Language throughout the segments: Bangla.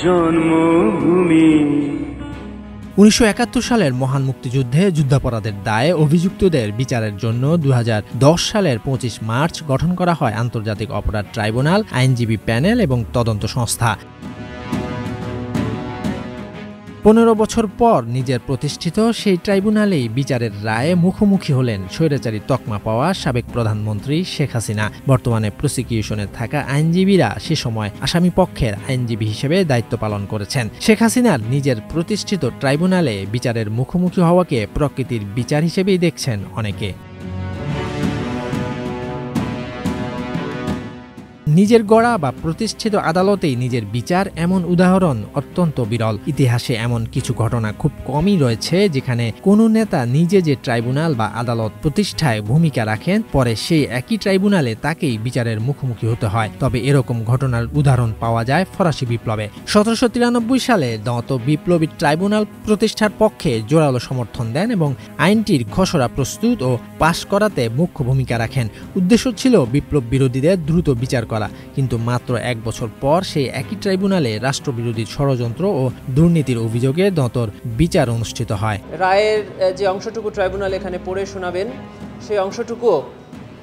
জন্মভূমি। 1971 সালের মহান মুক্তিযুদ্ধে যুদ্ধাপরাধের দায়ে অভিযুক্তদের বিচারের জন্য 2010 সালের 25 মার্চ গঠন করা হয় আন্তর্জাতিক অপরাধ ট্রাইব্যুনাল, আইনজীবী প্যানেল এবং তদন্ত সংস্থা। 15 বছর পর নিজের প্রতিষ্ঠিত সেই ট্রাইব্যুনালেই বিচারের রায়ে মুখোমুখি হলেন স্বৈরাচারী তকমা পাওয়া সাবেক প্রধানমন্ত্রী শেখ হাসিনা। বর্তমানে প্রসিকিউশনে থাকা আইনজীবীরা সে সময় আসামি পক্ষের আইনজীবী হিসেবে দায়িত্ব পালন করেছেন। শেখ হাসিনার নিজের প্রতিষ্ঠিত ট্রাইব্যুনালে বিচারের মুখোমুখি হওয়াকে প্রকৃতির বিচার হিসেবেই দেখছেন অনেকে। নিজের গড়া বা প্রতিষ্ঠিত আদালতেই নিজের বিচার, এমন উদাহরণ অত্যন্ত বিরল। ইতিহাসে এমন কিছু ঘটনা খুব কমই রয়েছে যেখানে কোনো নেতা নিজে যে ট্রাইব্যুনাল বা আদালত প্রতিষ্ঠায় ভূমিকা রাখেন, পরে সেই একই ট্রাইব্যুনালে তাকেই বিচারের মুখোমুখি হতে হয়। তবে এরকম ঘটনার উদাহরণ পাওয়া যায় ফরাসি বিপ্লবে। 1793 সালে নত বিপ্লবী ট্রাইব্যুনাল প্রতিষ্ঠার পক্ষে জোরালো সমর্থন দেন এবং আইনটির খসড়া প্রস্তুত ও পাশ করাতে মুখ্য ভূমিকা রাখেন। উদ্দেশ্য ছিল বিপ্লব বিরোধীদের দ্রুত বিচার করা। কিন্তু মাত্র 1 বছর পর সেই একই ট্রাইব্যুনালে রাষ্ট্রবিরোধী ষড়যন্ত্র ও দুর্নীতির অভিযোগে দতর বিচার অনুষ্ঠিত হয়। রায়ের যে অংশটুকু ট্রাইব্যুনাল এখানে পড়ে শোনাবেন, সেই অংশটুকু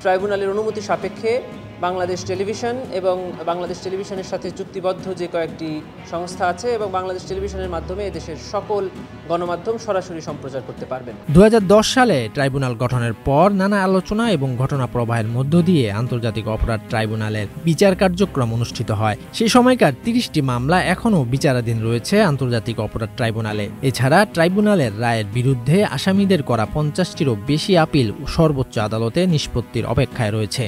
ট্রাইব্যুনালের অনুমতি সাপেক্ষে বাংলাদেশ টেলিভিশন এবং বাংলাদেশ টেলিভিশনের সাথে চুক্তিবদ্ধ যে কয়েকটি সংস্থা আছে এবং বাংলাদেশ টেলিভিশনের মাধ্যমে এদেশের সকল গণমাধ্যম সরাসরি সম্প্রচার করতে পারবেন। 2010 সালে ট্রাইব্যুনাল গঠনের পর নানা আলোচনা এবং ঘটনা প্রবাহের মধ্য দিয়ে আন্তর্জাতিক অপরাধ ট্রাইব্যুনালের বিচার কার্যক্রম অনুষ্ঠিত হয়। সেই সময়কার 30টি মামলা এখনও বিচারাধীন রয়েছে আন্তর্জাতিক অপরাধ ট্রাইব্যুনালে। এছাড়া ট্রাইব্যুনালের রায়ের বিরুদ্ধে আসামিদের করা 50টিরও বেশি আপিল সর্বোচ্চ আদালতে নিষ্পত্তির অপেক্ষায় রয়েছে।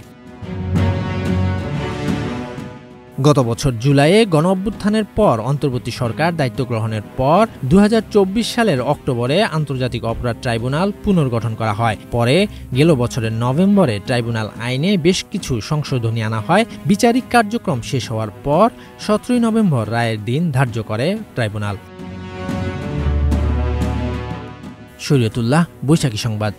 গত বছর জুলাইয়ে গণঅভ্যুত্থানের পর অন্তর্বর্তী সরকার দায়িত্ব গ্রহণের পর 2024 সালের অক্টোবরে আন্তর্জাতিক অপরাধ ট্রাইব্যুনাল পুনর্গঠন করা হয়। পরে গেল বছরের নভেম্বরে ট্রাইব্যুনাল আইনে বেশ কিছু সংশোধনী আনা হয়। বিচারিক কার্যক্রম শেষ হওয়ার পর 17 নভেম্বর রায়ের দিন ধার্য করে ট্রাইব্যুনাল। শরীয়তুল্লাহ, বৈশাখী সংবাদ।